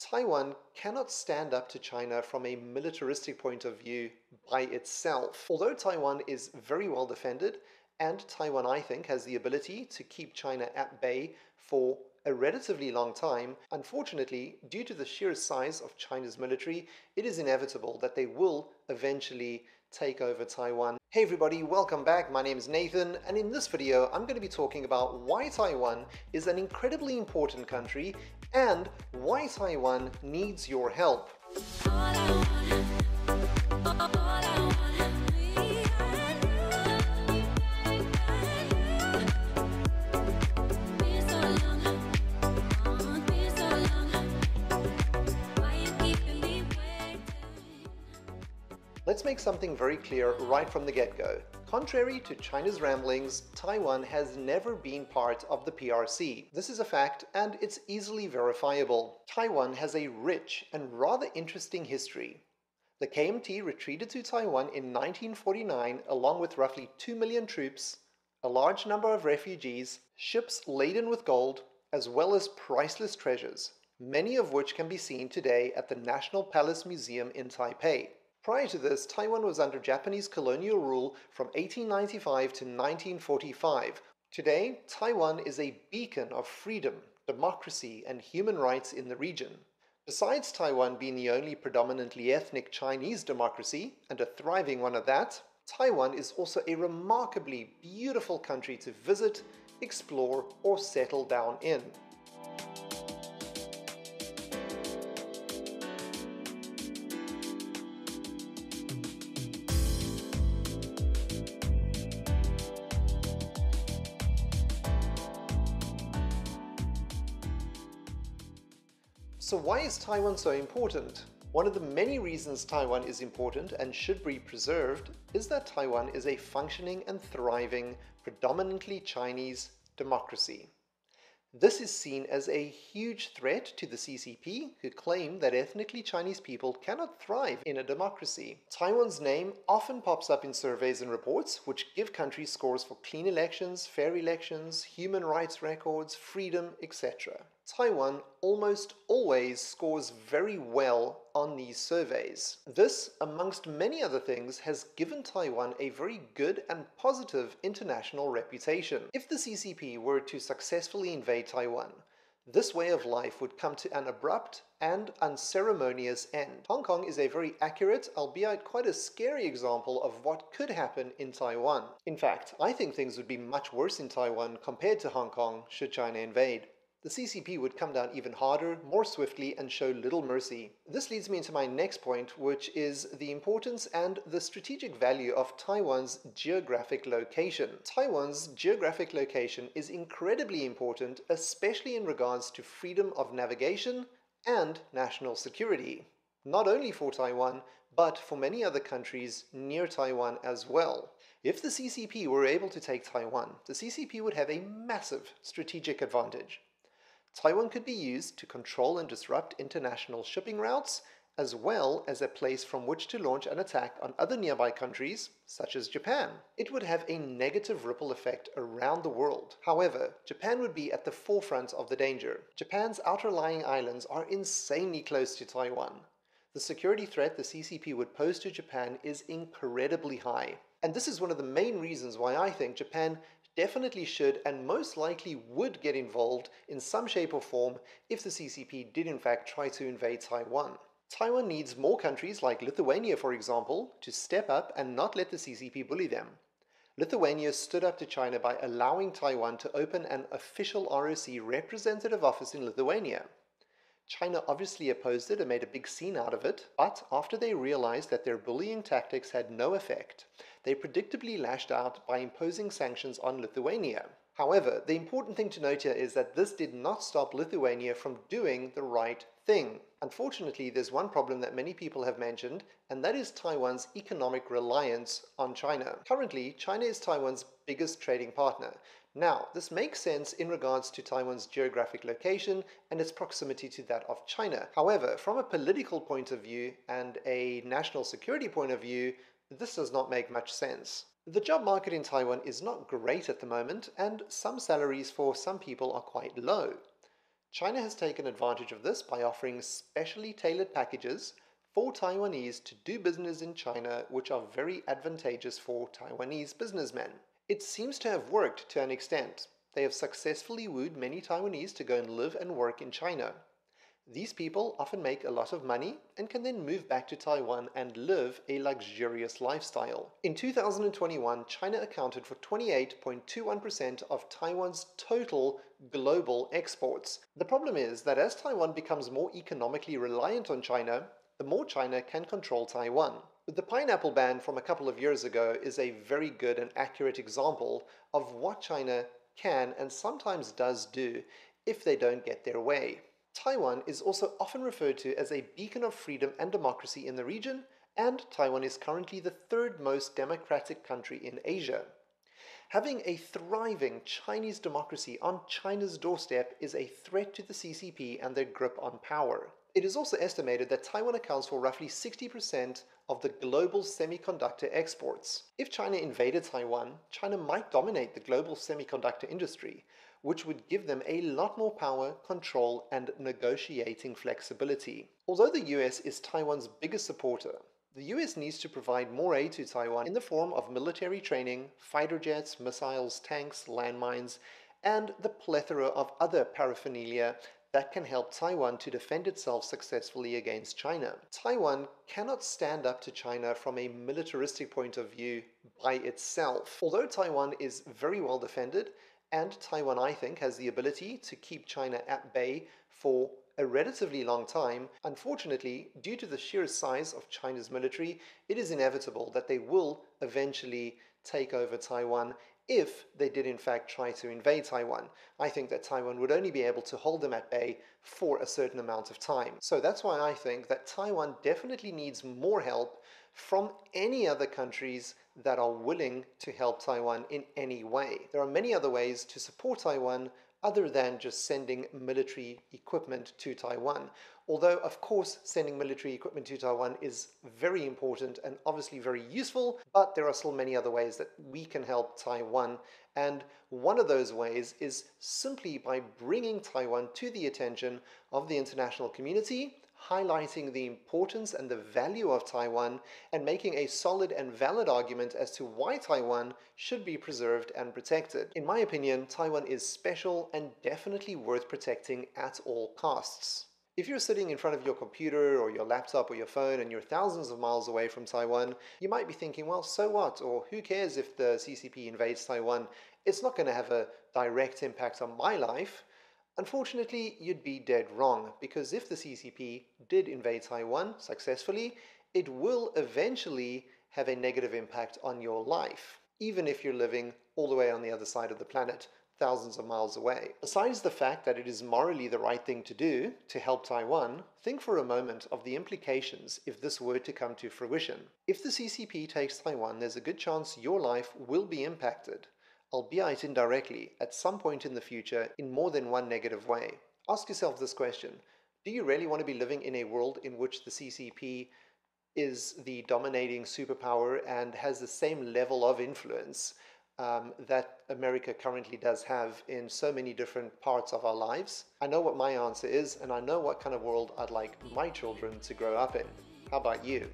Taiwan cannot stand up to China from a militaristic point of view by itself. Although Taiwan is very well defended, and Taiwan, I think, has the ability to keep China at bay for a relatively long time, unfortunately, due to the sheer size of China's military, it is inevitable that they will eventually take over Taiwan. Hey everybody, welcome back. My name is Nathan, and in this video, I'm going to be talking about why Taiwan is an incredibly important country and why Taiwan needs your help. Let's make something very clear right from the get-go. Contrary to China's ramblings, Taiwan has never been part of the PRC. This is a fact, and it's easily verifiable. Taiwan has a rich and rather interesting history. The KMT retreated to Taiwan in 1949 along with roughly 2 million troops, a large number of refugees, ships laden with gold, as well as priceless treasures, many of which can be seen today at the National Palace Museum in Taipei. Prior to this, Taiwan was under Japanese colonial rule from 1895 to 1945. Today, Taiwan is a beacon of freedom, democracy, and human rights in the region. Besides Taiwan being the only predominantly ethnic Chinese democracy, and a thriving one at that, Taiwan is also a remarkably beautiful country to visit, explore, or settle down in. So why is Taiwan so important? One of the many reasons Taiwan is important and should be preserved is that Taiwan is a functioning and thriving, predominantly Chinese democracy. This is seen as a huge threat to the CCP, who claim that ethnically Chinese people cannot thrive in a democracy. Taiwan's name often pops up in surveys and reports, which give countries scores for clean elections, fair elections, human rights records, freedom, etc. Taiwan almost always scores very well on these surveys. This, amongst many other things, has given Taiwan a very good and positive international reputation. If the CCP were to successfully invade Taiwan, this way of life would come to an abrupt and unceremonious end. Hong Kong is a very accurate, albeit quite a scary example of what could happen in Taiwan. In fact, I think things would be much worse in Taiwan compared to Hong Kong should China invade. The CCP would come down even harder, more swiftly, and show little mercy. This leads me into my next point, which is the importance and the strategic value of Taiwan's geographic location. Taiwan's geographic location is incredibly important, especially in regards to freedom of navigation and national security. Not only for Taiwan, but for many other countries near Taiwan as well. If the CCP were able to take Taiwan, the CCP would have a massive strategic advantage. Taiwan could be used to control and disrupt international shipping routes, as well as a place from which to launch an attack on other nearby countries, such as Japan. It would have a negative ripple effect around the world. However, Japan would be at the forefront of the danger. Japan's outer-lying islands are insanely close to Taiwan. The security threat the CCP would pose to Japan is incredibly high. And this is one of the main reasons why I think Japan definitely should and most likely would get involved in some shape or form if the CCP did in fact try to invade Taiwan. Taiwan needs more countries like Lithuania, for example, to step up and not let the CCP bully them. Lithuania stood up to China by allowing Taiwan to open an official ROC representative office in Lithuania. China obviously opposed it and made a big scene out of it, but after they realized that their bullying tactics had no effect, they predictably lashed out by imposing sanctions on Lithuania. However, the important thing to note here is that this did not stop Lithuania from doing the right thing. Unfortunately, there's one problem that many people have mentioned, and that is Taiwan's economic reliance on China. Currently, China is Taiwan's biggest trading partner. Now, this makes sense in regards to Taiwan's geographic location and its proximity to that of China. However, from a political point of view and a national security point of view, this does not make much sense. The job market in Taiwan is not great at the moment, and some salaries for some people are quite low. China has taken advantage of this by offering specially tailored packages for Taiwanese to do business in China, which are very advantageous for Taiwanese businessmen. It seems to have worked to an extent. They have successfully wooed many Taiwanese to go and live and work in China. These people often make a lot of money and can then move back to Taiwan and live a luxurious lifestyle. In 2021, China accounted for 28.21% of Taiwan's total global exports. The problem is that as Taiwan becomes more economically reliant on China, the more China can control Taiwan. The pineapple ban from a couple of years ago is a very good and accurate example of what China can and sometimes does do if they don't get their way. Taiwan is also often referred to as a beacon of freedom and democracy in the region, and Taiwan is currently the third most democratic country in Asia. Having a thriving Chinese democracy on China's doorstep is a threat to the CCP and their grip on power. It is also estimated that Taiwan accounts for roughly 60% of the global semiconductor exports. If China invaded Taiwan, China might dominate the global semiconductor industry, which would give them a lot more power, control, and negotiating flexibility. Although the US is Taiwan's biggest supporter, the US needs to provide more aid to Taiwan in the form of military training, fighter jets, missiles, tanks, landmines, and the plethora of other paraphernalia that can help Taiwan to defend itself successfully against China. Taiwan cannot stand up to China from a militaristic point of view by itself. Although Taiwan is very well defended, and Taiwan, I think, has the ability to keep China at bay for a relatively long time, unfortunately, due to the sheer size of China's military, it is inevitable that they will eventually take over Taiwan if they did in fact try to invade Taiwan. I think that Taiwan would only be able to hold them at bay for a certain amount of time. So that's why I think that Taiwan definitely needs more help from any other countries that are willing to help Taiwan in any way. There are many other ways to support Taiwan other than just sending military equipment to Taiwan. Although, of course, sending military equipment to Taiwan is very important and obviously very useful, but there are still many other ways that we can help Taiwan. And one of those ways is simply by bringing Taiwan to the attention of the international community, highlighting the importance and the value of Taiwan, and making a solid and valid argument as to why Taiwan should be preserved and protected. In my opinion, Taiwan is special and definitely worth protecting at all costs. If you're sitting in front of your computer or your laptop or your phone and you're thousands of miles away from Taiwan, you might be thinking, well, so what? Or who cares if the CCP invades Taiwan? It's not going to have a direct impact on my life. Unfortunately, you'd be dead wrong, because if the CCP did invade Taiwan successfully, it will eventually have a negative impact on your life, even if you're living all the way on the other side of the planet, thousands of miles away. Besides the fact that it is morally the right thing to do to help Taiwan, think for a moment of the implications if this were to come to fruition. If the CCP takes Taiwan, there's a good chance your life will be impacted, albeit indirectly, at some point in the future in more than one negative way. Ask yourself this question: do you really want to be living in a world in which the CCP is the dominating superpower and has the same level of influence that America currently does have in so many different parts of our lives? I know what my answer is, and I know what kind of world I'd like my children to grow up in. How about you?